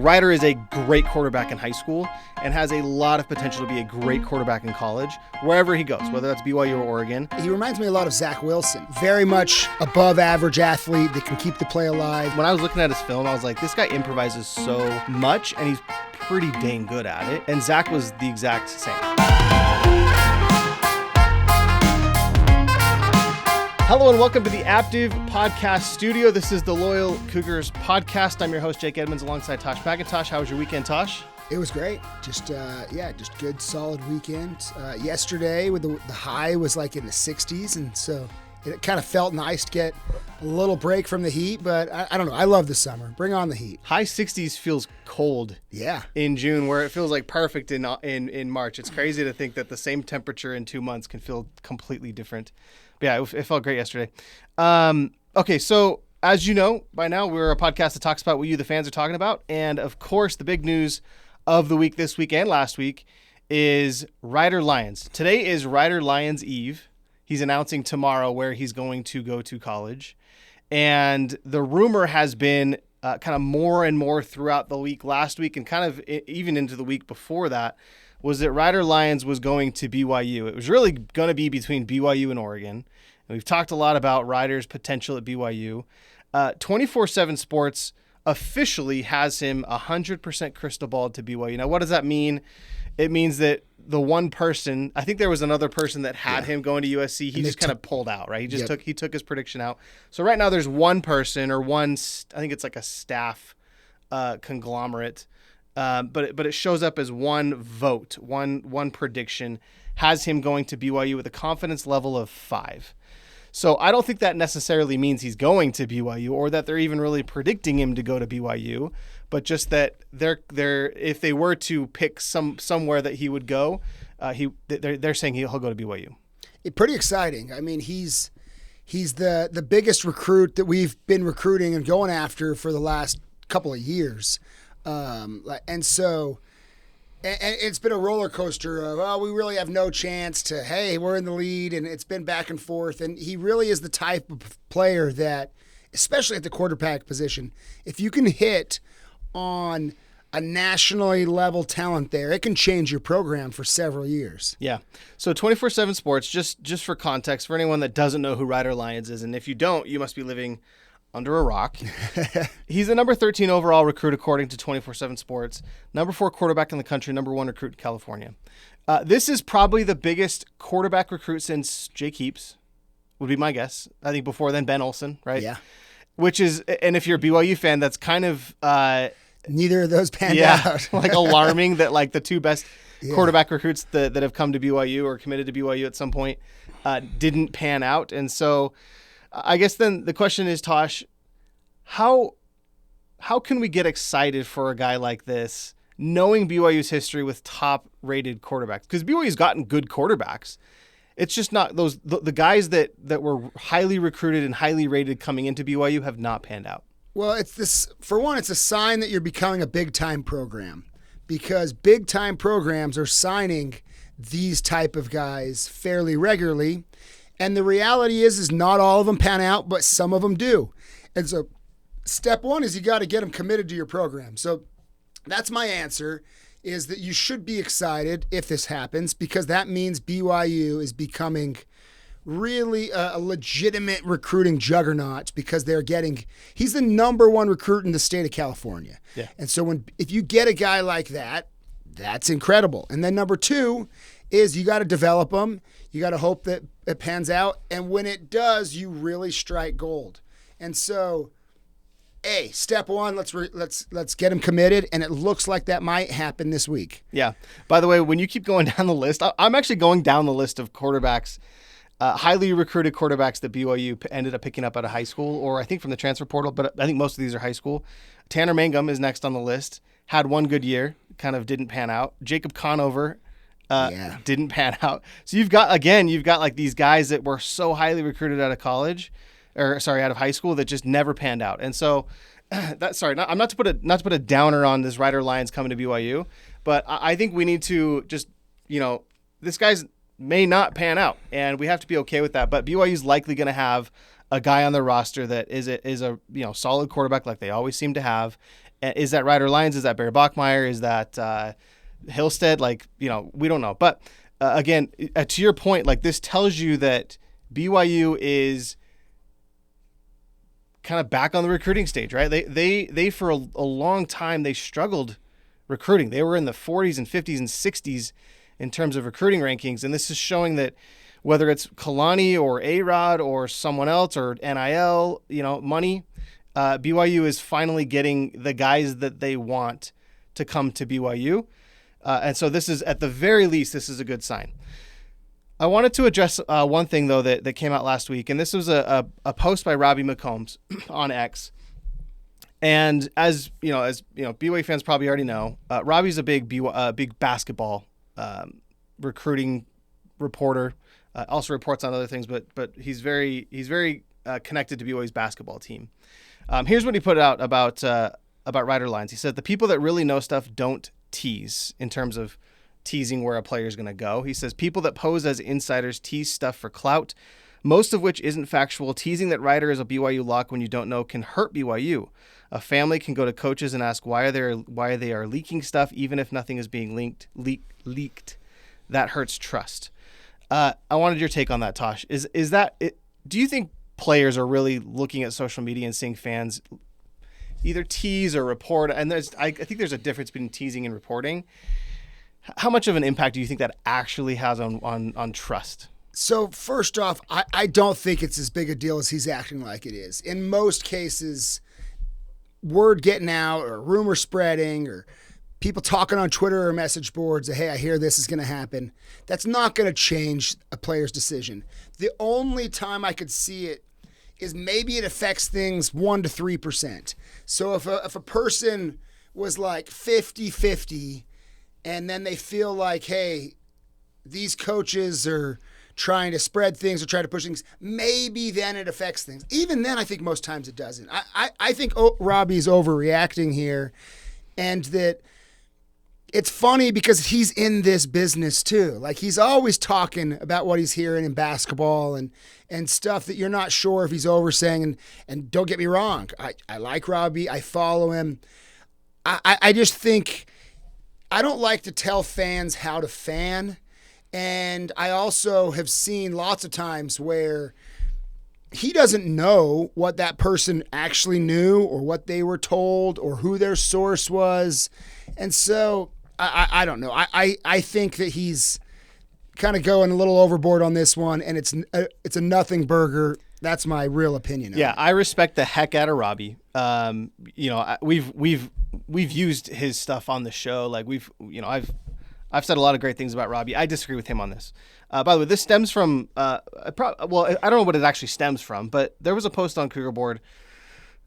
Ryder is a great quarterback in high school and has a lot of potential to be a great quarterback in college, wherever he goes, whether that's BYU or Oregon. He reminds me a lot of Zach Wilson. Very much above average athlete that can keep the play alive. When I was looking at his film, I was like, this guy improvises so much and he's pretty dang good at it. And Zach was the exact same. Hello and welcome to the Aptive Podcast Studio. This is the Loyal Cougars Podcast. I'm your host, Jake Edmonds, alongside Tosh Mackintosh. How was your weekend, Tosh? It was great. Just good, solid weekend. Yesterday, with the high was like in the 60s, and so it kind of felt nice to get a little break from the heat. But I don't know. I love the summer. Bring on the heat. High 60s feels cold. Yeah. In June, where it feels like perfect in March. It's crazy to think that the same temperature in 2 months can feel completely different. But yeah, it felt great yesterday. Okay, so as you know by now, we're a podcast that talks about what you, the fans, are talking about. And of course, the big news of the week this week and last week is Ryder Lyons. Today is Ryder Lyons Eve. He's announcing tomorrow where he's going to go to college. And the rumor has been kind of more and more throughout the week last week and kind of even into the week before that, was that Ryder Lyons was going to BYU. It was really going to be between BYU and Oregon. And we've talked a lot about Ryder's potential at BYU. 24/7 Sports officially has him 100% crystal balled to BYU. Now, what does that mean? It means that the one person, I think there was another person that had him going to USC. He just kind of pulled out, right? He took his prediction out. So right now there's one person or one, I think it's like a staff conglomerate. But it shows up as one vote, one prediction, has him going to BYU with a confidence level of 5. So I don't think that necessarily means he's going to BYU or that they're even really predicting him to go to BYU, but just that they're if they were to pick somewhere that he would go, they're saying he'll go to BYU. Pretty exciting. I mean, he's the biggest recruit that we've been recruiting and going after for the last couple of years. And it's been a roller coaster of, we really have no chance to, hey, we're in the lead, and it's been back and forth. And he really is the type of player that, especially at the quarterback position, if you can hit on a nationally level talent there, it can change your program for several years. Yeah. So 24/7 Sports, just for context, for anyone that doesn't know who Ryder Lyons is, and if you don't, you must be living under a rock. He's the number 13 overall recruit according to 24/7 Sports, number 4 quarterback in the country, number 1 recruit in California. This is probably the biggest quarterback recruit since Jake Heaps, would be my guess. I think before then Ben Olsen, right? Yeah. Which is, and if you're a BYU fan, that's kind of neither of those panned out. Like alarming that like the two best quarterback recruits that have come to BYU or committed to BYU at some point didn't pan out, and so. I guess then the question is, Tosh, how can we get excited for a guy like this, knowing BYU's history with top-rated quarterbacks? Because BYU's gotten good quarterbacks. It's just not the guys that were highly recruited and highly rated coming into BYU have not panned out. Well, it's a sign that you're becoming a big-time program, because big-time programs are signing these type of guys fairly regularly. And the reality is not all of them pan out, but some of them do. And so step one is you got to get them committed to your program. So that's my answer, is that you should be excited if this happens, because that means BYU is becoming really a legitimate recruiting juggernaut, because he's the number 1 recruit in the state of California. Yeah. And so if you get a guy like that, that's incredible. And then number 2 is you got to develop them. You got to hope that it pans out. And when it does, you really strike gold. And so, step 1, let's get him committed. And it looks like that might happen this week. Yeah. By the way, when you keep going down the list, I'm actually going down the list of quarterbacks, highly recruited quarterbacks that BYU ended up picking up out of high school, or I think from the transfer portal, but I think most of these are high school. Tanner Mangum is next on the list. Had one good year, kind of didn't pan out. Jacob Conover didn't pan out. So you've got like these guys that were so highly recruited out of out of high school that just never panned out. And so I'm not to put a downer on this Ryder Lyons coming to BYU, but I think we need to just, this guy's may not pan out, and we have to be okay with that. But BYU is likely going to have a guy on the roster that is a solid quarterback like they always seem to have, Is that Ryder Lyons? Is that Barry Bachmeier? Is that Hillstead? Like, we don't know. But again, to your point, like this tells you that BYU is kind of back on the recruiting stage, right? They for a long time, they struggled recruiting. They were in the 40s and 50s and 60s in terms of recruiting rankings. And this is showing that whether it's Kalani or A-Rod or someone else or NIL, money, BYU is finally getting the guys that they want to come to BYU. And so this is, at the very least, this is a good sign. I wanted to address one thing, though, that came out last week. And this was a post by Robbie McCombs on X. And as BYU fans probably already know, Robbie's a big basketball recruiting reporter. Also reports on other things, but he's very connected to BYU's basketball team. Here's what he put out about Ryder Lyons. He said, the people that really know stuff don't tease in terms of teasing where a player is going to go. He says, people that pose as insiders tease stuff for clout, most of which isn't factual. Teasing that Ryder is a BYU lock when you don't know can hurt BYU. A family can go to coaches and ask why they are leaking stuff, even if nothing is being leaked. That hurts trust. I wanted your take on that, Tosh. Is that it? Do you think players are really looking at social media and seeing fans either tease or report? And I think there's a difference between teasing and reporting. How much of an impact do you think that actually has on trust? So first off, I don't think it's as big a deal as he's acting like it is. In most cases, word getting out or rumor spreading or people talking on Twitter or message boards that, hey, I hear this is going to happen, that's not going to change a player's decision. The only time I could see it is maybe it affects things 1% to 3%. So if a person was like 50-50 and then they feel like, hey, these coaches are trying to spread things or try to push things, maybe then it affects things. Even then, I think most times it doesn't. I think Robbie's overreacting here, and that it's funny because he's in this business too. Like, he's always talking about what he's hearing in basketball and stuff that you're not sure if he's oversaying. And don't get me wrong, I like Robbie. I follow him. I just think I don't like to tell fans how to fan. And I also have seen lots of times where he doesn't know what that person actually knew or what they were told or who their source was. And so I don't know. I think that he's kind of going a little overboard on this one, and it's a nothing burger. That's my real opinion. Yeah, I respect the heck out of Robbie. We've used his stuff on the show. Like I've said a lot of great things about Robbie. I disagree with him on this. By the way, this stems from I don't know what it actually stems from, but there was a post on Cougar Board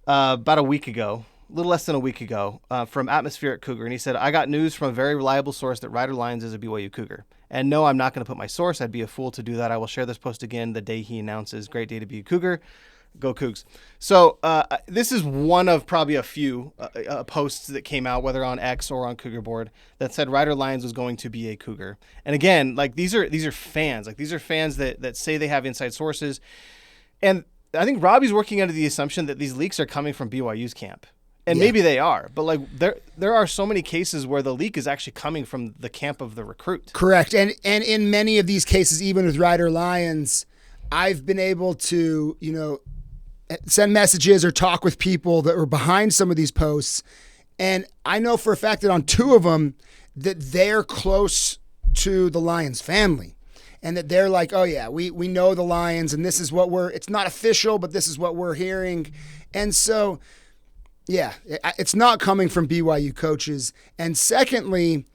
about a week ago, a little less than a week ago, from Atmospheric Cougar, and he said, I got news from a very reliable source that Ryder Lyons is a BYU Cougar. And no, I'm not going to put my source. I'd be a fool to do that. I will share this post again the day he announces. Great day to be a Cougar. Go Cougs. So this is one of probably a few posts that came out, whether on X or on Cougar Board, that said Ryder Lyons was going to be a Cougar. And again, like these are fans. Like these are fans that say they have inside sources. And I think Robbie's working under the assumption that these leaks are coming from BYU's camp. And maybe they are, but like there are so many cases where the leak is actually coming from the camp of the recruit. Correct. And in many of these cases, even with Ryder Lyons, I've been able to, send messages or talk with people that were behind some of these posts. And I know for a fact that on two of them that they're close to the Lyons family, and that they're like, oh yeah, we know the Lyons, and this is what it's not official, but this is what we're hearing. And so, yeah, it's not coming from BYU coaches. And secondly,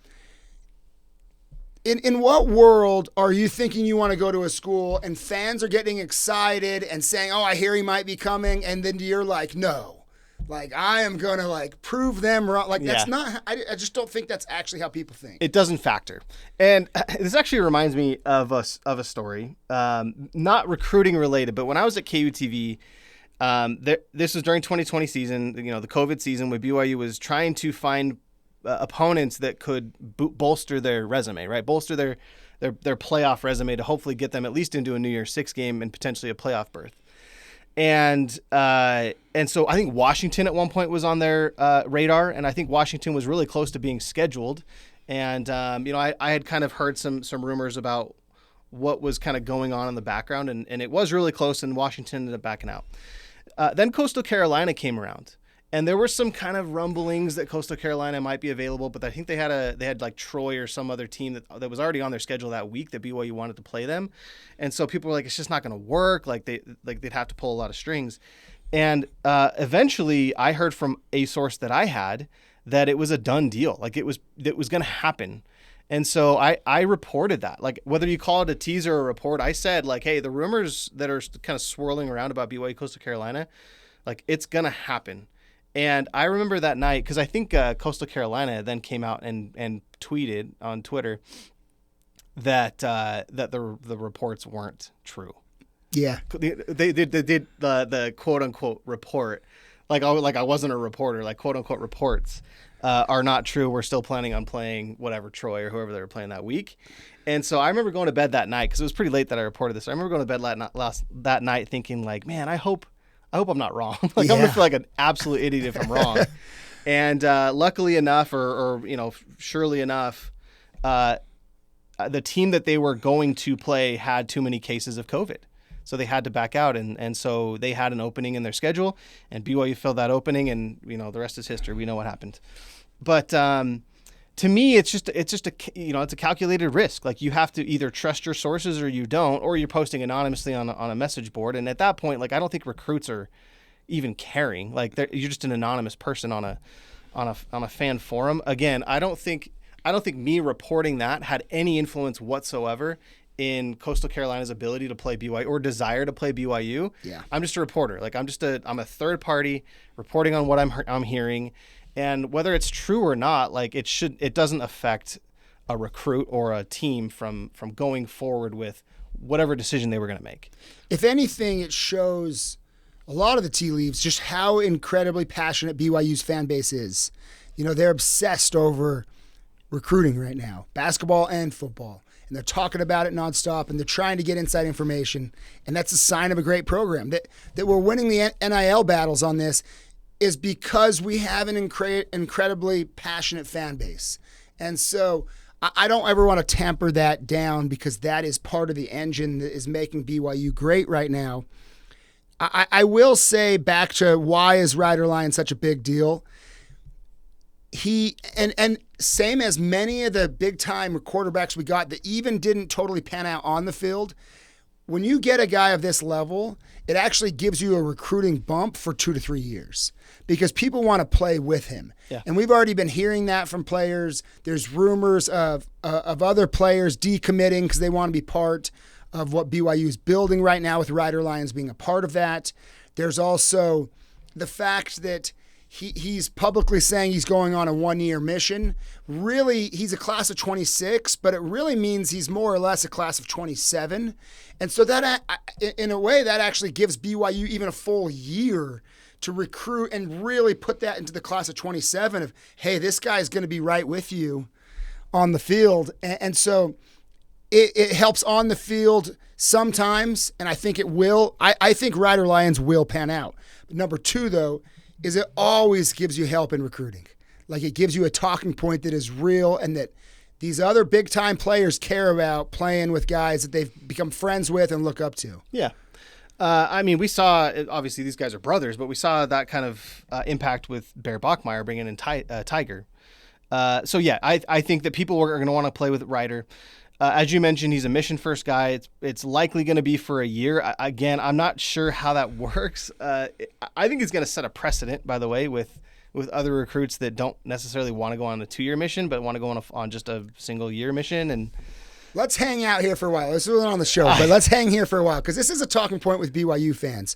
in what world are you thinking you want to go to a school and fans are getting excited and saying, oh, I hear he might be coming, and then you're like, no, like I am going to like prove them wrong. Like that's not, I just don't think that's actually how people think. It doesn't factor. And this actually reminds me of a story, not recruiting related, but when I was at KUTV, this was during 2020 season, the COVID season, where BYU was trying to find opponents that could bolster their resume, right? Bolster their playoff resume to hopefully get them at least into a New Year's Six game and potentially a playoff berth. And so I think Washington at one point was on their radar, and I think Washington was really close to being scheduled. And I had kind of heard some rumors about what was kind of going on in the background, and it was really close, and Washington ended up backing out. Then Coastal Carolina came around, and there were some kind of rumblings that Coastal Carolina might be available, but I think they had like Troy or some other team that was already on their schedule that week that BYU wanted to play them, and so people were like, it's just not going to work. They'd have to pull a lot of strings, and eventually I heard from a source that I had that it was a done deal, it was going to happen. And so I reported that, whether you call it a teaser or a report, I said hey, the rumors that are kind of swirling around about BYU Coastal Carolina, it's going to happen. And I remember that night, because I think Coastal Carolina then came out and tweeted on Twitter that the reports weren't true. Yeah. They did the quote unquote report. I wasn't a reporter, quote unquote reports are not true. We're still planning on playing whatever, Troy or whoever they were playing that week. And so I remember going to bed that night, because it was pretty late that I reported this. I remember going to bed that night thinking man, I hope I'm not wrong. I'm going to feel like an absolute idiot if I'm wrong. And luckily enough, or surely enough, the team that they were going to play had too many cases of COVID. So they had to back out, and so they had an opening in their schedule, and BYU filled that opening, and the rest is history. We know what happened. But to me, it's just a calculated risk. You have to either trust your sources or you don't, or you're posting anonymously on a message board. And at that point, I don't think recruits are even caring. You're just an anonymous person on a fan forum. Again, I don't think me reporting that had any influence whatsoever in Coastal Carolina's ability to play BYU or desire to play BYU. Yeah. I'm just a reporter. I'm a third party reporting on what I'm hearing, and whether it's true or not, it doesn't affect a recruit or a team from going forward with whatever decision they were going to make. If anything, it shows a lot of the tea leaves just how incredibly passionate BYU's fan base is. They're obsessed over recruiting right now, basketball and football. And they're talking about it nonstop, and they're trying to get inside information. And that's a sign of a great program. That we're winning the NIL battles on this is because we have an incredibly passionate fan base. And so I don't ever want to tamper that down, because that is part of the engine that is making BYU great right now. I will say, back to why is Ryder Lyons such a big deal? He and same as many of the big time quarterbacks we got that even didn't totally pan out on the field, when you get a guy of this level, it actually gives you a recruiting bump for 2 to 3 years, because people want to play with him. Yeah. And we've already been hearing that from players. There's rumors of other players decommitting because they want to be part of what BYU is building right now, with Ryder Lyons being a part of that. There's also the fact that he's publicly saying he's going on a 1-year mission. Really, he's a class of 26, but it really means he's more or less a class of 27. And so that, in a way, that actually gives BYU even a full year to recruit and really put that into the class of 27 of, hey, this guy's going to be right with you on the field. And so it helps on the field sometimes, and I think it will. I think Ryder Lyons will pan out. But number 2, though, is it always gives you help in recruiting. It gives you a talking point that is real, and that these other big-time players care about playing with guys that they've become friends with and look up to. Yeah. We saw, obviously these guys are brothers, but we saw that kind of impact with Bear Bachmeier bringing in Tiger. I think that people are going to want to play with Ryder. As you mentioned, he's a mission-first guy. It's likely going to be for a year. Again, I'm not sure how that works. I think he's going to set a precedent, by the way, with other recruits that don't necessarily want to go on a 2-year mission, but want to go on just a single-year mission. And let's hang out here for a while. This isn't on the show, but let's hang here for a while, because this is a talking point with BYU fans.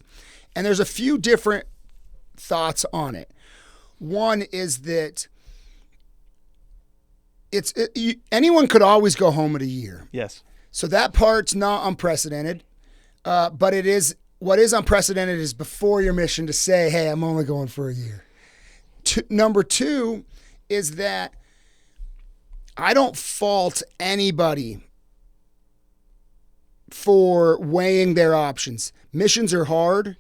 And there's a few different thoughts on it. One is that anyone could always go home at a year. Yes. So that part's not unprecedented, but it is what is unprecedented is before your mission to say, hey, I'm only going for a year. Number 2 is that I don't fault anybody for weighing their options. Missions are hard.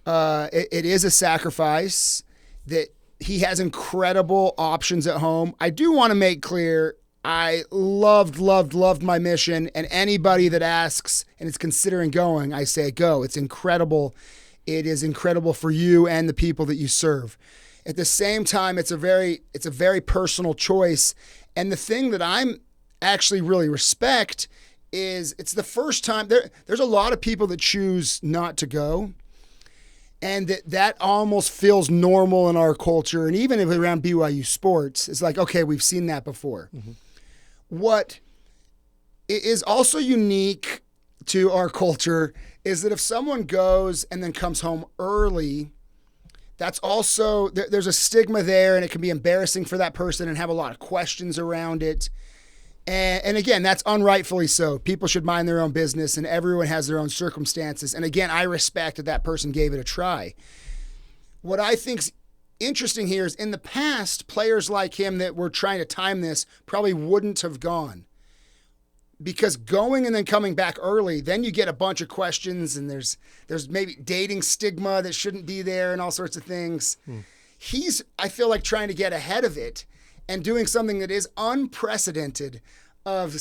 It is a sacrifice that he has incredible options at home. I do want to make clear I loved my mission, and anybody that asks and is considering going, I say go. It's incredible. It is incredible for you and the people that you serve. At the same time, it's a very personal choice. And the thing that I'm actually really respect is it's the first time there's a lot of people that choose not to go. And that almost feels normal in our culture. And even if around BYU sports, it's like, okay, we've seen that before. Mm-hmm. What is also unique to our culture is that if someone goes and then comes home early, that's also, there's a stigma there, and it can be embarrassing for that person and have a lot of questions around it. And again, that's unrightfully so. People should mind their own business, and everyone has their own circumstances. And again, I respect that person gave it a try. What I think's interesting here is in the past, players like him that were trying to time this probably wouldn't have gone. Because going and then coming back early, then you get a bunch of questions, and there's maybe dating stigma that shouldn't be there and all sorts of things. He's, I feel like, trying to get ahead of it and doing something that is unprecedented of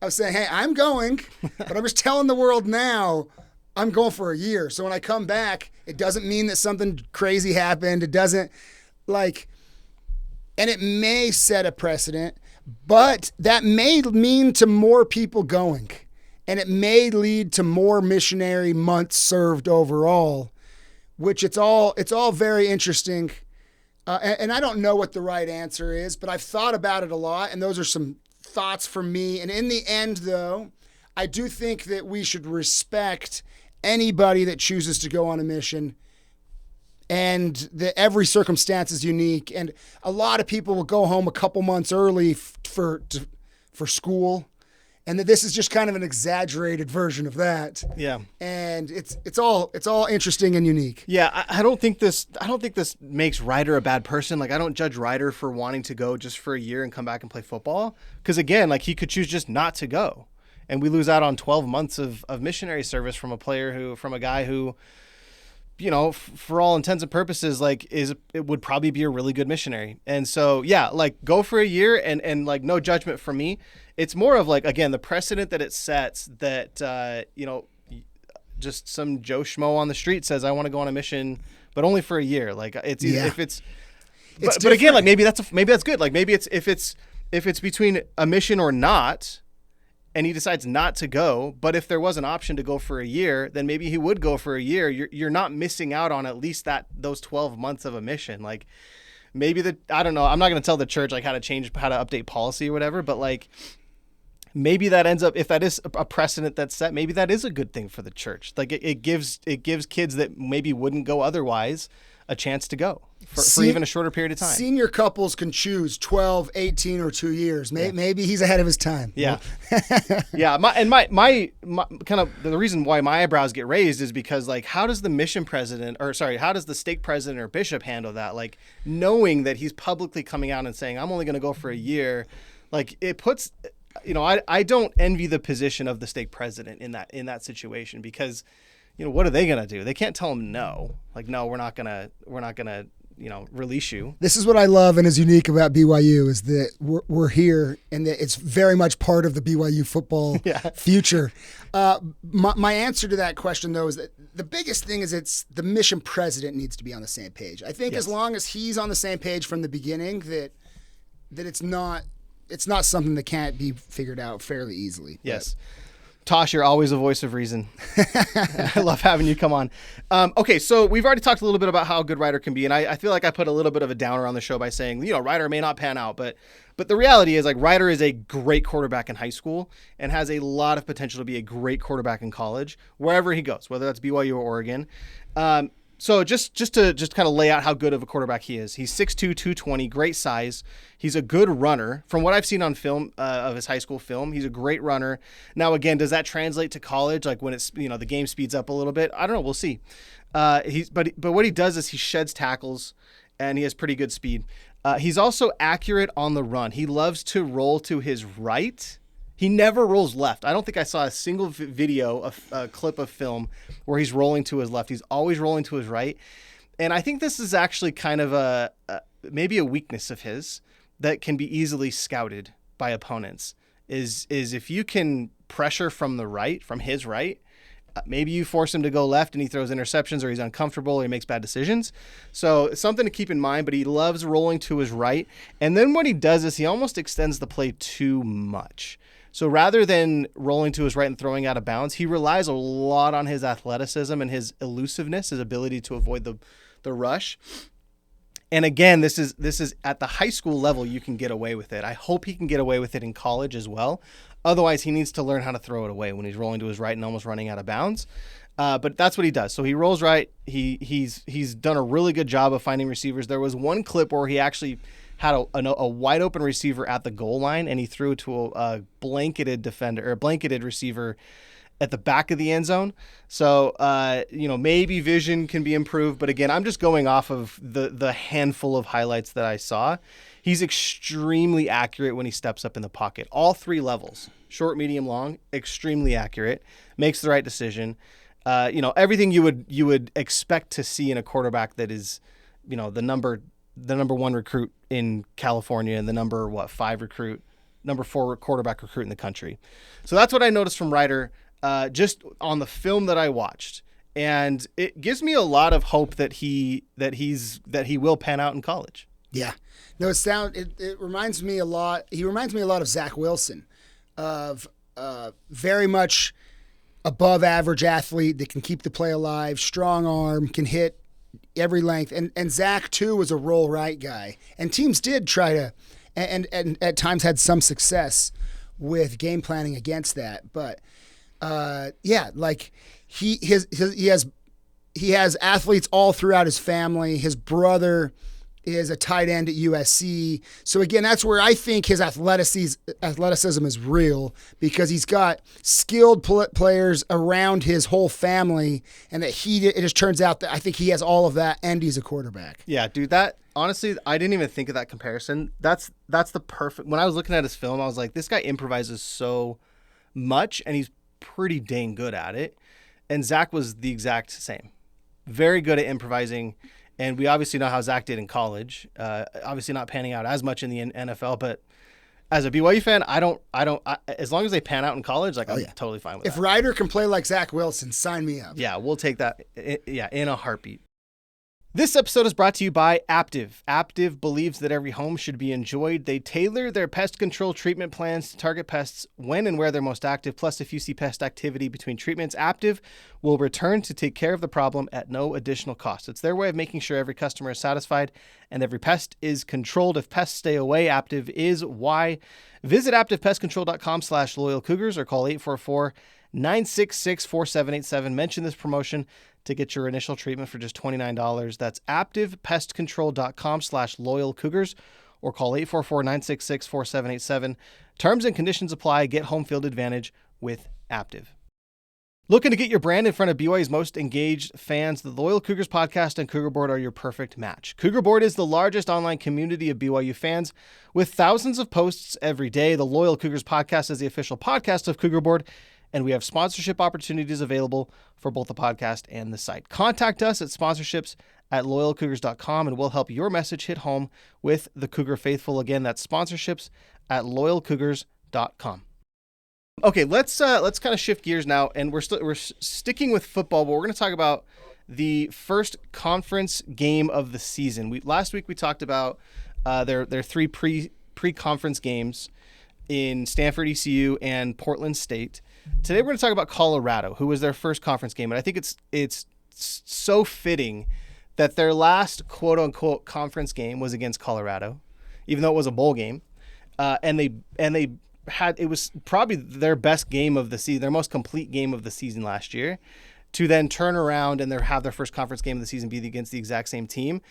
saying, hey, I'm going, but I'm just telling the world now I'm going for a year. So when I come back, it doesn't mean that something crazy happened. It doesn't and it may set a precedent, but that may mean to more people going, and it may lead to more missionary months served overall, which it's all very interesting. And I don't know what the right answer is, but I've thought about it a lot, and those are some thoughts from me. And in the end, though, I do think that we should respect anybody that chooses to go on a mission, and that every circumstance is unique. And a lot of people will go home a couple months early for school, and that this is just kind of an exaggerated version of that. Yeah. And it's all interesting and unique. Yeah, I don't think this makes Ryder a bad person. Like, I don't judge Ryder for wanting to go just for a year and come back and play football. Because again, like, he could choose just not to go, and we lose out on 12 months of missionary service from a guy who, you know, for all intents and purposes, like, it would probably be a really good missionary. And so, yeah, like, go for a year, and like, no judgment from me. It's more of like, again, the precedent that it sets that, you know, just some Joe Schmo on the street says, I want to go on a mission, but only for a year. Like, it's either, if it's but again, like, maybe that's good. Like, maybe it's, if it's between a mission or not, and he decides not to go, but if there was an option to go for a year, then maybe he would go for a year. You're not missing out on at least those 12 months of a mission. Like, maybe I don't know. I'm not going to tell the church like how to update policy or whatever, but like, maybe that ends up, if that is a precedent that's set, maybe that is a good thing for the church. Like, it gives kids that maybe wouldn't go otherwise a chance to go for even a shorter period of time. Senior couples can choose 12, 18, or 2 years. Maybe he's ahead of his time. Yeah. Yeah. My kind of the reason why my eyebrows get raised is because, like, how does the stake president or bishop handle that? Like, knowing that he's publicly coming out and saying, I'm only going to go for a year. Like, it puts, you know, I don't envy the position of the stake president in that situation, because, you know, what are they going to do? They can't tell him no. Like, no, we're not going to, you know, release you. This is what I love and is unique about BYU is that we're here, and that it's very much part of the BYU football future. My answer to that question, though, is that the biggest thing is it's the mission president needs to be on the same page. I think as long as he's on the same page from the beginning, that it's not something that can't be figured out fairly easily. Yes. Tosh, you're always a voice of reason. I love having you come on. Okay, so we've already talked a little bit about how good Ryder can be, and I feel like I put a little bit of a downer on the show by saying, you know, Ryder may not pan out, but the reality is, like, Ryder is a great quarterback in high school and has a lot of potential to be a great quarterback in college, wherever he goes, whether that's BYU or Oregon. So just to kind of lay out how good of a quarterback he is. He's 6'2", 220, great size. He's a good runner. From what I've seen on film of his high school film, he's a great runner. Now, again, does that translate to college? Like, when it's, you know, the game speeds up a little bit? I don't know. We'll see. But what he does is he sheds tackles, and he has pretty good speed. He's also accurate on the run. He loves to roll to his right. He never rolls left. I don't think I saw a single video, a clip of film where he's rolling to his left. He's always rolling to his right. And I think this is actually kind of maybe a weakness of his that can be easily scouted by opponents is if you can pressure from the right, from his right, maybe you force him to go left and he throws interceptions or he's uncomfortable or he makes bad decisions. So it's something to keep in mind, but he loves rolling to his right. And then what he does is he almost extends the play too much. So rather than rolling to his right and throwing out of bounds, he relies a lot on his athleticism and his elusiveness, his ability to avoid the rush. And again, this is at the high school level, you can get away with it. I hope he can get away with it in college as well. Otherwise, he needs to learn how to throw it away when he's rolling to his right and almost running out of bounds. But that's what he does. So he rolls right. He's done a really good job of finding receivers. There was one clip where he actually had a wide open receiver at the goal line, and he threw to a blanketed defender or a blanketed receiver at the back of the end zone. So, maybe vision can be improved. But again, I'm just going off of the handful of highlights that I saw. He's extremely accurate when he steps up in the pocket. All three levels, short, medium, long, extremely accurate, makes the right decision. Everything you would expect to see in a quarterback that is, the number one recruit in California and the number 4 quarterback recruit in the country. So that's what I noticed from Ryder, just on the film that I watched. And it gives me a lot of hope that he will pan out in college. Yeah. No, it reminds me a lot. He reminds me a lot of Zach Wilson, of very much above average athlete that can keep the play alive, strong arm, can hit every length. And Zach too was a roll right guy. And teams did try to, and at times had some success with game planning against that. But he has athletes all throughout his family. His brother is a tight end at USC. So again, that's where I think his athleticism is real, because he's got skilled players around his whole family, and that it just turns out that I think he has all of that, and he's a quarterback. Yeah, dude, that honestly, I didn't even think of that comparison. That's the perfect. When I was looking at his film, I was like, this guy improvises so much, and he's pretty dang good at it. And Zach was the exact same. Very good at improvising. And we obviously know how Zach did in college. Obviously not panning out as much in the NFL, but as a BYU fan, as long as they pan out in college, I'm totally fine with that. If Ryder can play like Zach Wilson, sign me up. Yeah, we'll take that. In a heartbeat. This episode is brought to you by Aptiv. Aptiv believes that every home should be enjoyed. They tailor their pest control treatment plans to target pests when and where they're most active. Plus, if you see pest activity between treatments, Aptiv will return to take care of the problem at no additional cost. It's their way of making sure every customer is satisfied and every pest is controlled. If pests stay away, Aptiv is why. Visit AptivPestControl.com/loyalcougars or call 844-966-4787. Mention this promotion to get your initial treatment for just $29. That's AptivPestControl.com/loyalcougars or call 844-966-4787. Terms and conditions apply. Get home field advantage with Aptiv. Looking to get your brand in front of BYU's most engaged fans? The Loyal Cougars podcast and Cougar Board are your perfect match. Cougar Board is the largest online community of BYU fans with thousands of posts every day. The Loyal Cougars podcast is the official podcast of Cougar Board, and we have sponsorship opportunities available for both the podcast and the site. Contact us at sponsorships@loyalcougars.com, and we'll help your message hit home with the Cougar faithful. Again, that's sponsorships@loyalcougars.com. Okay, let's kind of shift gears now, and we're sticking with football, but we're going to talk about the first conference game of the season. Last week we talked about their three pre-conference games in Stanford, ECU, and Portland State. Today we're going to talk about Colorado, who was their first conference game, and I think it's so fitting that their last quote-unquote conference game was against Colorado, even though it was a bowl game, and they had, it was probably their best game of the season, their most complete game of the season last year, to then turn around and have their first conference game of the season be against the exact same team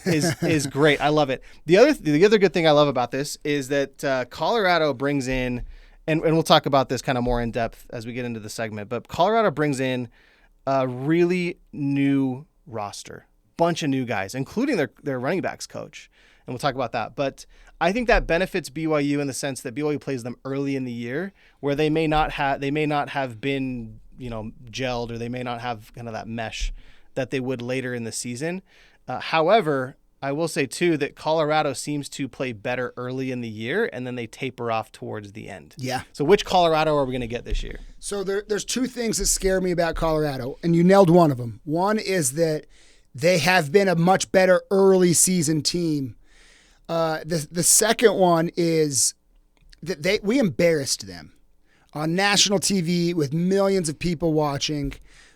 is great. I love it. The other good thing I love about this is that Colorado brings in, and we'll talk about this kind of more in depth as we get into the segment, but Colorado brings in a really new roster, bunch of new guys, including their running backs coach. we'll talk about that. But I think that benefits BYU in the sense that BYU plays them early in the year, where they may not have been, gelled, or they may not have kind of that mesh that they would later in the season. However, I will say too that Colorado seems to play better early in the year, and then they taper off towards the end. Yeah. So which Colorado are we going to get this year? So there's two things that scare me about Colorado, and you nailed one of them. One is that they have been a much better early season team. The second one is that we embarrassed them on national TV with millions of people watching.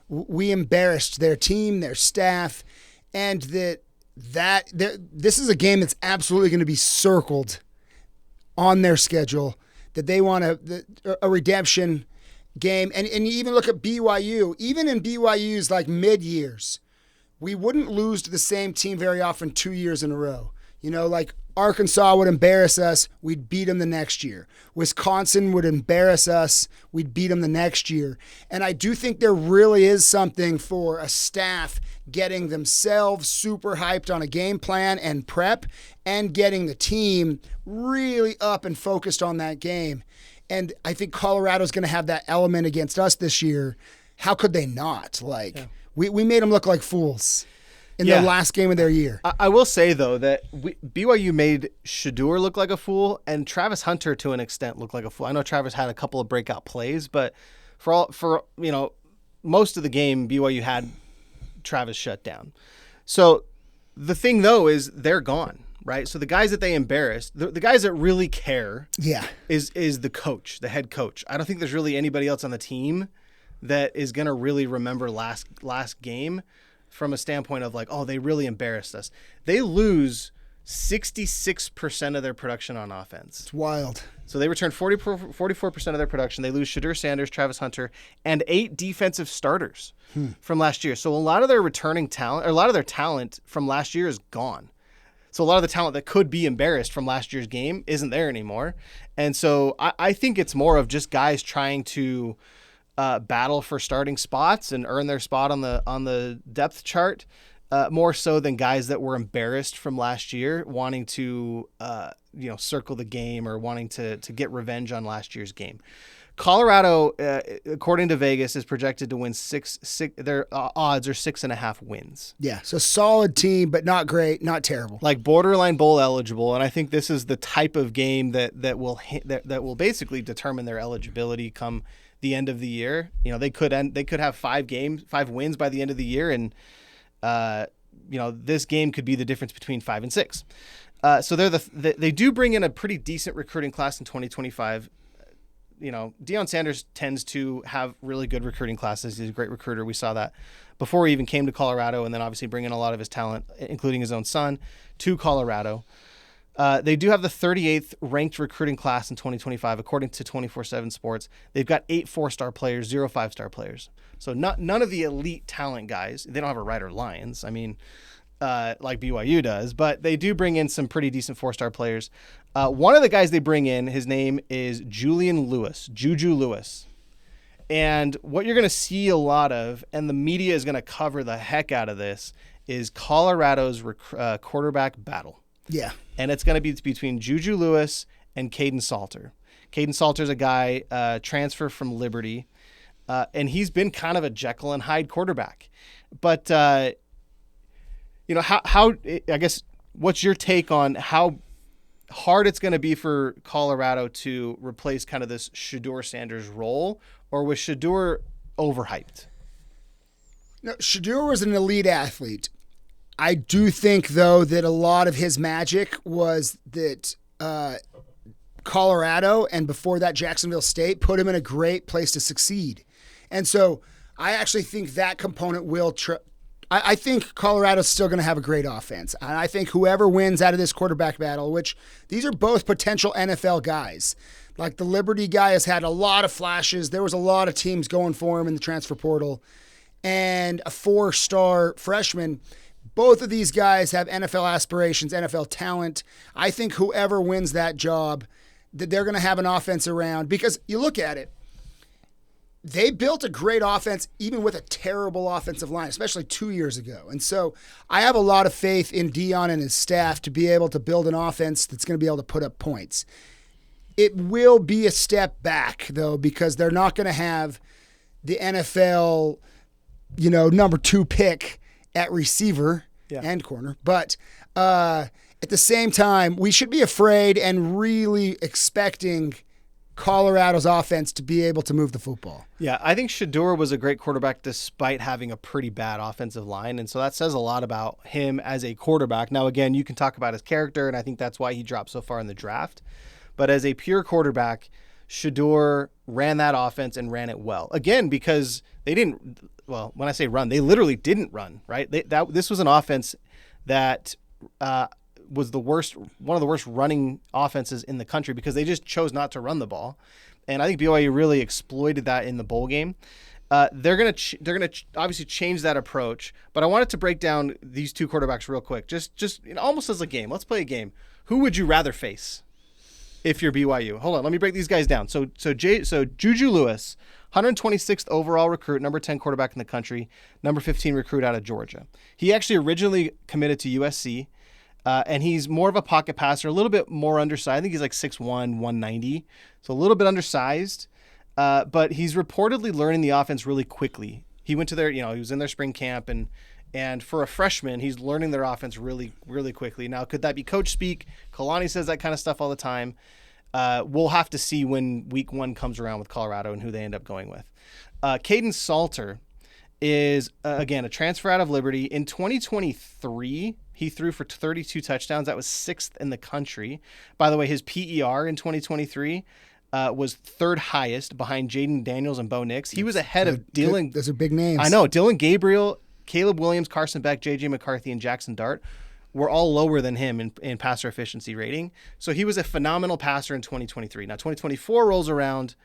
We embarrassed their team, their staff, and this is a game that's absolutely going to be circled on their schedule, that they want a redemption game. And you even look at BYU, even in BYU's like mid-years, we wouldn't lose to the same team very often 2 years in a row. Like Arkansas would embarrass us, we'd beat them the next year. Wisconsin would embarrass us, we'd beat them the next year. And I do think there really is something for a staff getting themselves super hyped on a game plan and prep, and getting the team really up and focused on that game. And I think Colorado's going to have that element against us this year. How could they not? We made them look like fools in the last game of their year. I will say, though, that BYU made Shedeur look like a fool, and Travis Hunter, to an extent, looked like a fool. I know Travis had a couple of breakout plays, but for most of the game, BYU had Travis shut down. So the thing, though, is they're gone, right? So the guys that they embarrassed, the guys that really care, is the coach, the head coach. I don't think there's really anybody else on the team that is going to really remember last game from a standpoint of like, oh, they really embarrassed us. They lose 66% of their production on offense. It's wild. So they return 44% of their production. They lose Shedeur Sanders, Travis Hunter, and 8 defensive starters from last year. So a lot of their returning talent, or a lot of their talent from last year is gone. So a lot of the talent that could be embarrassed from last year's game isn't there anymore. And so I think it's more of just guys trying to battle for starting spots and earn their spot on the depth chart, more so than guys that were embarrassed from last year wanting to circle the game or wanting to get revenge on last year's game. Colorado, according to Vegas, is projected to win six. Their odds are 6.5 wins. Yeah, so solid team, but not great, not terrible. Like borderline bowl eligible, and I think this is the type of game that will basically determine their eligibility come the end of the year. They could have 5 wins by the end of the year, and this game could be the difference between 5 and 6. So they do bring in a pretty decent recruiting class in 2025. Deion Sanders tends to have really good recruiting classes. He's a great recruiter. We saw that before he even came to Colorado, and then obviously bringing a lot of his talent, including his own son, to Colorado. They do have the 38th ranked recruiting class in 2025, according to 24/7 Sports. They've got 8 4-star players, 0 5-star players. So none of the elite talent guys. They don't have a Ryder Lyons, like BYU does, but they do bring in some pretty decent 4-star players. One of the guys they bring in, his name is Juju Lewis. And what you're going to see a lot of, and the media is going to cover the heck out of this, is Colorado's quarterback battle. Yeah. And it's going to be between Juju Lewis and Caden Salter. Caden Salter's a guy transfer from Liberty, and he's been kind of a Jekyll and Hyde quarterback. But, how I guess, what's your take on how hard it's going to be for Colorado to replace kind of this Shedeur Sanders role, or was Shedeur overhyped? No, Shedeur was an elite athlete. I do think, though, that a lot of his magic was that Colorado, and before that Jacksonville State, put him in a great place to succeed. And so I actually think that component will I think Colorado's still going to have a great offense. And I think whoever wins out of this quarterback battle, which these are both potential NFL guys. Like the Liberty guy has had a lot of flashes. There was a lot of teams going for him in the transfer portal. And a 4-star freshman. Both of these guys have NFL aspirations, NFL talent. I think whoever wins that job, that they're going to have an offense around. Because you look at it, they built a great offense even with a terrible offensive line, especially 2 years ago. And so I have a lot of faith in Deion and his staff to be able to build an offense that's going to be able to put up points. It will be a step back, though, because they're not going to have the NFL, number 2 pick at receiver and corner. But at the same time, we should be afraid and really expecting Colorado's offense to be able to move the football. Yeah, I think Shedeur was a great quarterback despite having a pretty bad offensive line, and so that says a lot about him as a quarterback. Now, again, you can talk about his character, and I think that's why he dropped so far in the draft. But as a pure quarterback, Shedeur ran that offense and ran it well. Again, because they didn't – well, when I say run, they literally didn't run, right? This was an offense that was one of the worst running offenses in the country because they just chose not to run the ball. And I think BYU really exploited that in the bowl game. They're gonna obviously change that approach, but I wanted to break down these two quarterbacks real quick, just almost as a game. Let's play a game. Who would you rather face if you're BYU? Hold on, let me break these guys down. So Juju Lewis, 126th overall recruit, number 10 quarterback in the country, number 15 recruit out of Georgia. He actually originally committed to USC. And he's more of a pocket passer, a little bit more undersized. I think he's like 6'1", 190. So a little bit undersized. But he's reportedly learning the offense really quickly. He went to he was in their spring camp, and for a freshman, he's learning their offense really, really quickly. Now, could that be coach speak? Kalani says that kind of stuff all the time. We'll have to see when week 1 comes around with Colorado and who they end up going with. Caden Salter is, again, a transfer out of Liberty. In 2023, he threw for 32 touchdowns. That was 6th in the country. By the way, his PER in 2023 was 3rd highest behind Jaden Daniels and Bo Nix. He was ahead of Dylan. Those are big names. I know. Dylan Gabriel, Caleb Williams, Carson Beck, J.J. McCarthy, and Jackson Dart were all lower than him in passer efficiency rating. So he was a phenomenal passer in 2023. Now, 2024 rolls around,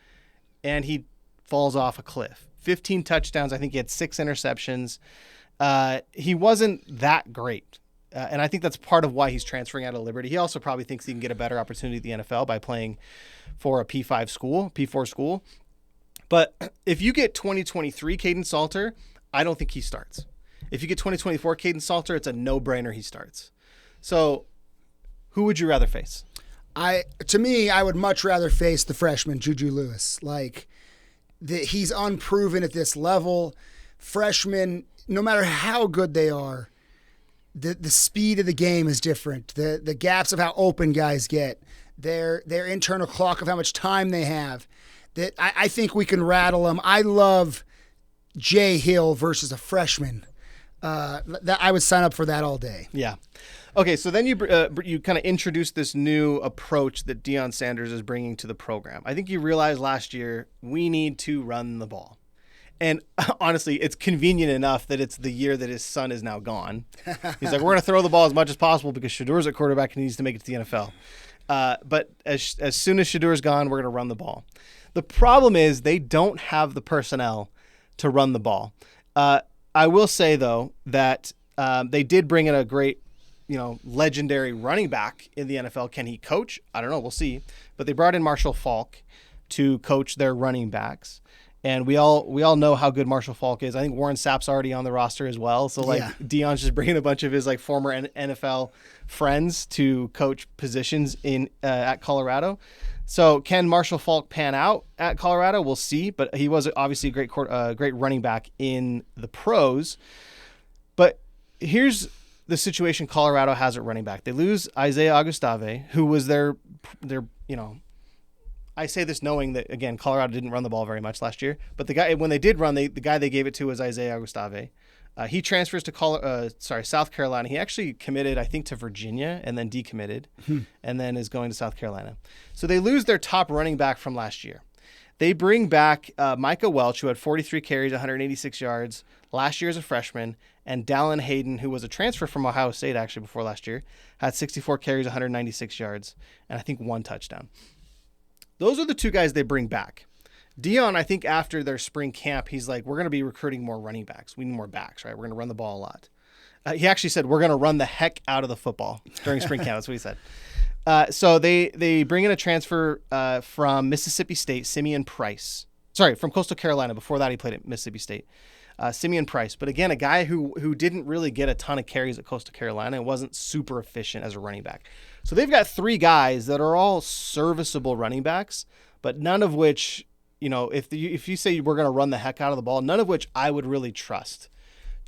and he falls off a cliff. 15 touchdowns. I think he had 6 interceptions. He wasn't that great. And I think that's part of why he's transferring out of Liberty. He also probably thinks he can get a better opportunity at the NFL by playing for a P4 school. But if you get 2023 Caden Salter, I don't think he starts. If you get 2024 Caden Salter, it's a no-brainer he starts. So who would you rather face? To me, I would much rather face the freshman, Juju Lewis. He's unproven at this level. Freshmen, no matter how good they are, the speed of the game is different. The gaps of how open guys get, their internal clock of how much time they have. That I think we can rattle them. I love Jay Hill versus a freshman. That I would sign up for that all day. Yeah. Okay, so then you kind of introduced this new approach that Deion Sanders is bringing to the program. I think you realized last year we need to run the ball. And honestly, it's convenient enough that it's the year that his son is now gone. He's like, we're going to throw the ball as much as possible because Shedeur's at quarterback and he needs to make it to the NFL. But as soon as Shedeur's gone, we're going to run the ball. The problem is they don't have the personnel to run the ball. I will say, though, that they did bring in a great, legendary running back in the NFL. Can he coach? I don't know. We'll see. But they brought in Marshall Faulk to coach their running backs. And we all know how good Marshall Faulk is. I think Warren Sapp's already on the roster as well. So Deion's just bringing a bunch of his former NFL friends to coach positions at Colorado. So can Marshall Faulk pan out at Colorado? We'll see. But he was obviously a great running back in the pros. But here's the situation Colorado has at running back. They lose Isaiah Augustave, who was their I say this knowing that, again, Colorado didn't run the ball very much last year. But the guy, when they did run, the guy they gave it to was Isaiah Augustave. He transfers to South Carolina. He actually committed, I think, to Virginia and then decommitted and then is going to South Carolina. So they lose their top running back from last year. They bring back Micah Welch, who had 43 carries, 186 yards last year as a freshman, and Dallin Hayden, who was a transfer from Ohio State actually before last year, had 64 carries, 196 yards, and I think 1 touchdown. Those are the 2 guys they bring back. Deion, I think after their spring camp, he's like, we're going to be recruiting more running backs. We need more backs, right? We're going to run the ball a lot. He actually said, we're going to run the heck out of the football during spring camp. That's what he said. So they bring in a transfer from Mississippi State, Simeon Price. from Coastal Carolina. Before that, he played at Mississippi State. Simeon Price. But again, a guy who didn't really get a ton of carries at Coastal Carolina and wasn't super efficient as a running back. So they've got 3 guys that are all serviceable running backs, but none of which, if you say we're going to run the heck out of the ball, none of which I would really trust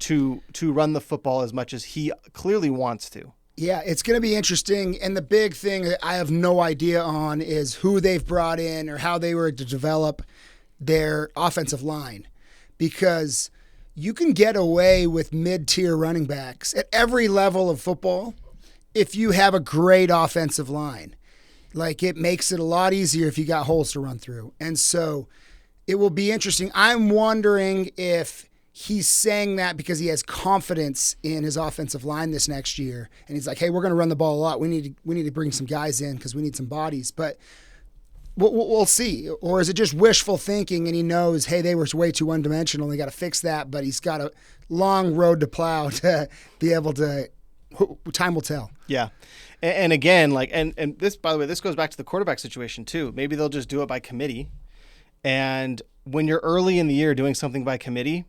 to run the football as much as he clearly wants to. Yeah, it's going to be interesting. And the big thing that I have no idea on is who they've brought in or how they were to develop their offensive line. Because you can get away with mid-tier running backs at every level of football if you have a great offensive line. Like, it makes it a lot easier if you got holes to run through. And so it will be interesting. I'm wondering if he's saying that because he has confidence in his offensive line this next year. And he's like, hey, we're going to run the ball a lot. We need to bring some guys in because we need some bodies. But we'll see. Or is it just wishful thinking and he knows, hey, they were way too one-dimensional. They got to fix that. But he's got a long road to plow to be able to – time will tell. Yeah. And again, and this, by the way, this goes back to the quarterback situation too. Maybe they'll just do it by committee. And when you're early in the year doing something by committee,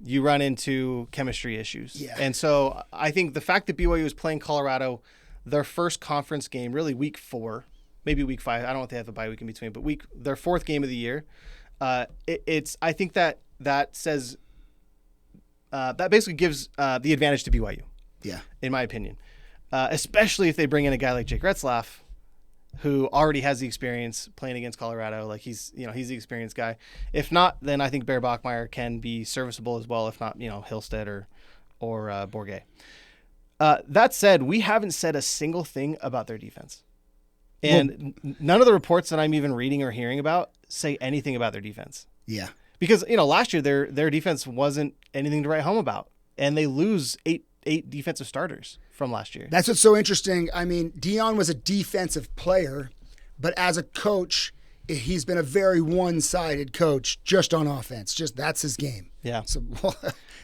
you run into chemistry issues. Yeah. And so I think the fact that BYU is playing Colorado, their first conference game, really week 4, maybe week 5. I don't know if they have a bye week in between, but their 4th game of the year. I think that says that basically gives the advantage to BYU. Yeah. In my opinion, especially if they bring in a guy like Jake Retzlaff, who already has the experience playing against Colorado. Like he's the experienced guy. If not, then I think Bear Bachmeier can be serviceable as well. If not, Hillstead or Bourget. That said, we haven't said a single thing about their defense. And none of the reports that I'm even reading or hearing about say anything about their defense. Yeah. Because, last year their defense wasn't anything to write home about. And they lose eight defensive starters from last year. That's what's so interesting. I mean, Dion was a defensive player, but as a coach, he's been a very one-sided coach just on offense. Just that's his game. Yeah. So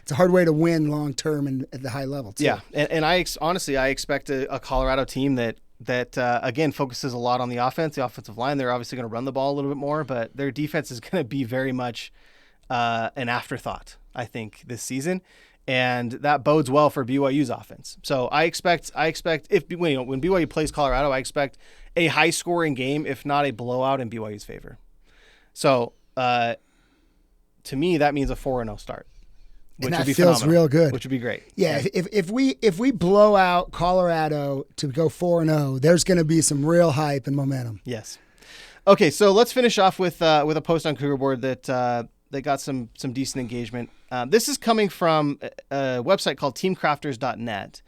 it's a hard way to win long-term and at the high level, too. Yeah. And I honestly expect a Colorado team that again, focuses a lot on the offense, the offensive line. They're obviously going to run the ball a little bit more, but their defense is going to be very much an afterthought, I think, this season. And that bodes well for BYU's offense. So I expect when BYU plays Colorado, I expect a high-scoring game, if not a blowout in BYU's favor. So to me, that means a 4-0 start, which would be feels phenomenal, real good. which would be great. Yeah, if we blow out Colorado to go 4-0, there's going to be some real hype and momentum. Yes. Okay, so let's finish off with a post on Cougar Board that got some decent engagement. This is coming from a website called teamcrafters.net,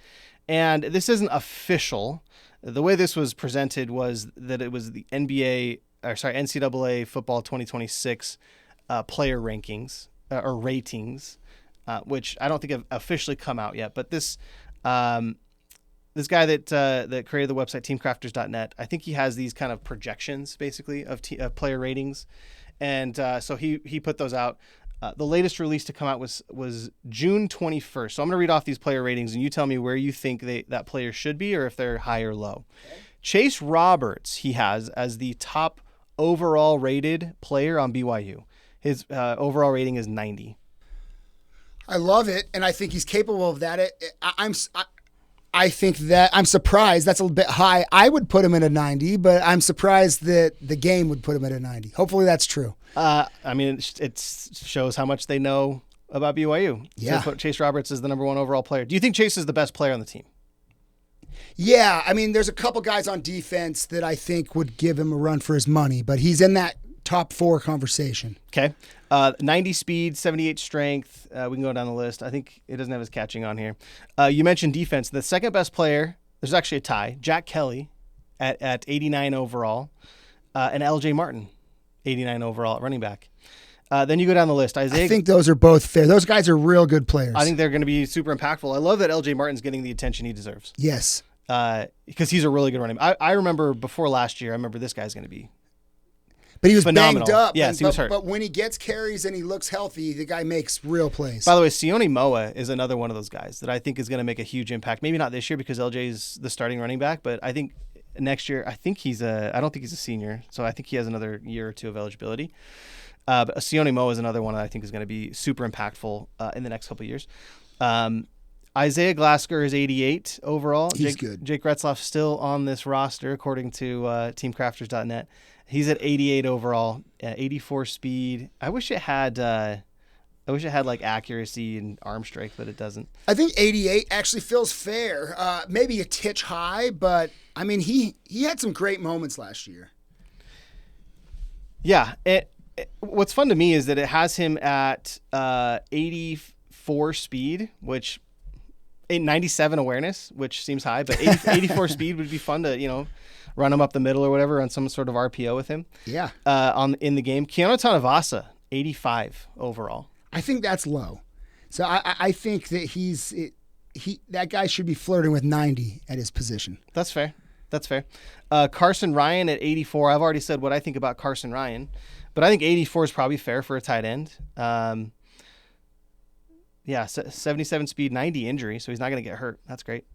and this isn't official. The way this was presented was that it was the NCAA football 2026 player rankings or ratings, which I don't think have officially come out yet. But this guy that created the website teamcrafters.net, I think he has these kind of projections basically of player ratings. And so he put those out. The latest release to come out was June 21st. So I'm going to read off these player ratings, and you tell me where you think that player should be or if they're high or low. Okay. Chase Roberts, he has as the top overall rated player on BYU. His overall rating is 90. I love it, and I think he's capable of that. I think that I'm surprised. That's a little bit high. I would put him at a 90, but I'm surprised that the game would put him at a 90. Hopefully that's true. I mean, it shows how much they know about BYU. Yeah. To put Chase Roberts as the number 1 overall player. Do you think Chase is the best player on the team? Yeah. I mean, there's a couple guys on defense that I think would give him a run for his money, but he's in that top 4 conversation. Okay. 90 speed, 78 strength. We can go down the list. I think it doesn't have his catching on here. You mentioned defense. The second best player, there's actually a tie. Jack Kelly at 89 overall, and LJ Martin, 89 overall at running back. Then you go down the list. I think those are both fair. Those guys are real good players. I think they're going to be super impactful. I love that LJ Martin's getting the attention he deserves. Yes. Because he's a really good running back. I remember before last year, this guy's going to be But he was phenomenal. banged up. Yes, he was hurt. But when he gets carries and he looks healthy, the guy makes real plays. By the way, Sione Moa is another one of those guys that I think is going to make a huge impact. Maybe not this year because LJ is the starting running back, but I think next year. I don't think he's a senior, so I think he has another year or two of eligibility. But Sione Mo is another one that I think is going to be super impactful in the next couple of years. Isaiah Glasker is 88 overall. He's good. Jake Retzloff's still on this roster, according to teamcrafters.net. He's at 88 overall, 84 speed. I wish it had like accuracy and arm strength, but it doesn't. I think 88 actually feels fair. Maybe a titch high, but I mean, he had some great moments last year. Yeah. What's fun to me is that it has him at 84 speed, which 97 awareness, which seems high, but 84 speed would be fun to, run him up the middle or whatever on some sort of RPO with him. Yeah. In the game. Keanu Tanavasa, 85 overall. I think that's low. So I think that that guy should be flirting with 90 at his position. That's fair. Carson Ryan at 84. I've already said what I think about Carson Ryan, but I think 84 is probably fair for a tight end. 77 speed, 90 injury, so he's not going to get hurt. That's great.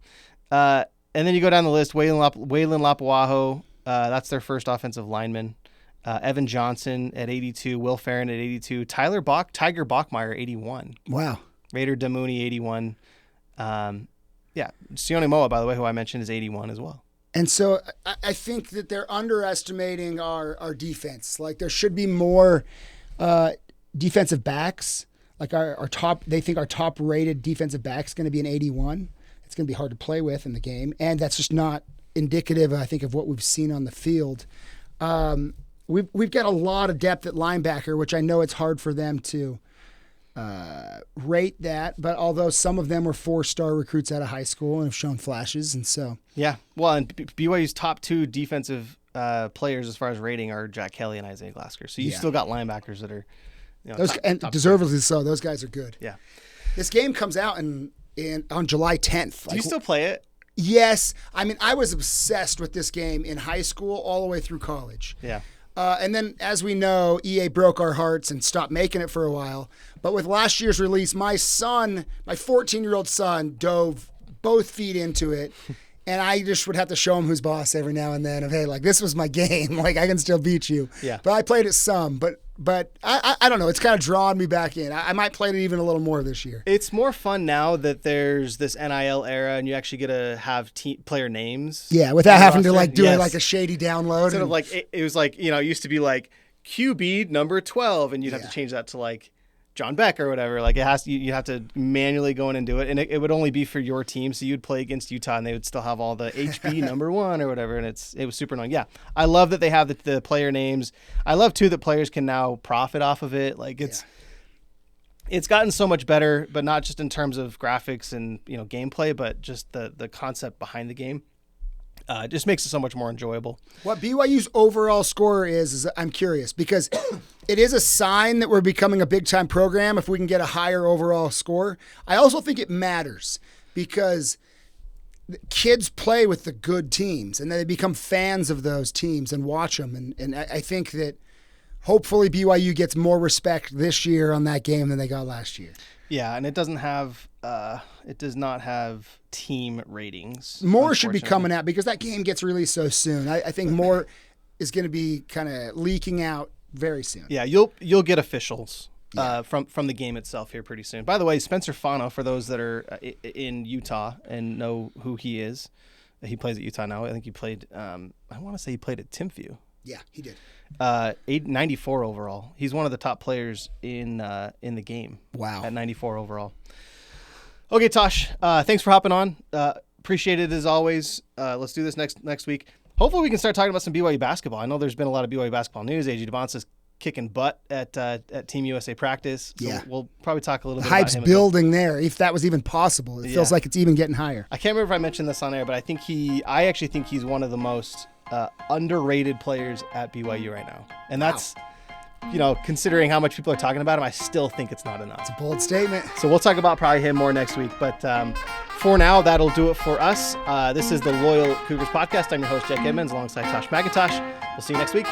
And then you go down the list, Waylon Lapuaho, that's their first offensive lineman. Evan Johnson at 82, Will Farron at 82, Tiger Bachmeyer 81. Wow. Raider Damouni 81. Sione Moa, by the way, who I mentioned, is 81 as well. And so I think that they're underestimating our defense. Like there should be more defensive backs. Like they think our top rated defensive back is going to be an 81. It's going to be hard to play with in the game. And that's just not indicative, I think, of what we've seen on the field. We've got a lot of depth at linebacker, which I know it's hard for them to rate that. But although some of them were 4-star recruits out of high school and have shown flashes, and so yeah, well, and BYU's top two defensive players as far as rating are Jack Kelly and Isaiah Glasker. So you still got linebackers that are top deservedly so. Those guys are good. Yeah, this game comes out on July 10th. Do you still play it? Yes. I mean, I was obsessed with this game in high school all the way through college. Yeah. And then, as we know, EA broke our hearts and stopped making it for a while. But with last year's release, my 14-year-old son, dove both feet into it. And I just would have to show him who's boss every now and then of, hey, like, this was my game. Like, I can still beat you. Yeah. But I played it some. But I don't know. It's kind of drawn me back in. I might play it even a little more this year. It's more fun now that there's this NIL era and you actually get to have player names. Yeah, without having to do like a shady download. Instead of like, it was like, it used to be like QB number 12 and you'd have to change that to like John Beck or whatever. Like you have to manually go in and do it. And it would only be for your team. So you'd play against Utah and they would still have all the HB number 1 or whatever. And it was super annoying. Yeah. I love that they have the player names. I love too that players can now profit off of it. Like it's gotten so much better, but not just in terms of graphics and, gameplay, but just the concept behind the game. It just makes it so much more enjoyable. What BYU's overall score is I'm curious because it is a sign that we're becoming a big-time program if we can get a higher overall score. I also think it matters because kids play with the good teams and they become fans of those teams and watch them. And I think that hopefully BYU gets more respect this year on that game than they got last year. Yeah, and it does not have team ratings. More should be coming out because that game gets released so soon. I think more is going to be kind of leaking out very soon. Yeah, you'll get officials from the game itself here pretty soon. By the way, Spencer Fano, for those that are in Utah and know who he is, he plays at Utah now. I think he played. I want to say he played at Timpview. Yeah, he did. 94 overall. He's one of the top players in the game. Wow. At 94 overall. Okay, Tosh. Thanks for hopping on. Appreciate it as always. Let's do this next week. Hopefully we can start talking about some BYU basketball. I know there's been a lot of BYU basketball news. AJ DeBonsa's kicking butt at Team USA practice. So yeah. We'll probably talk a little bit about him. Hype's building there, if that was even possible. It feels like it's even getting higher. I can't remember if I mentioned this on air, but I actually think he's one of the most underrated players at BYU right now. And that's, considering how much people are talking about him, I still think it's not enough. It's a bold statement. So we'll talk about probably him more next week. But for now, that'll do it for us. This is the Loyal Cougars Podcast. I'm your host, Jack Edmonds, alongside Tosh Mackintosh. We'll see you next week.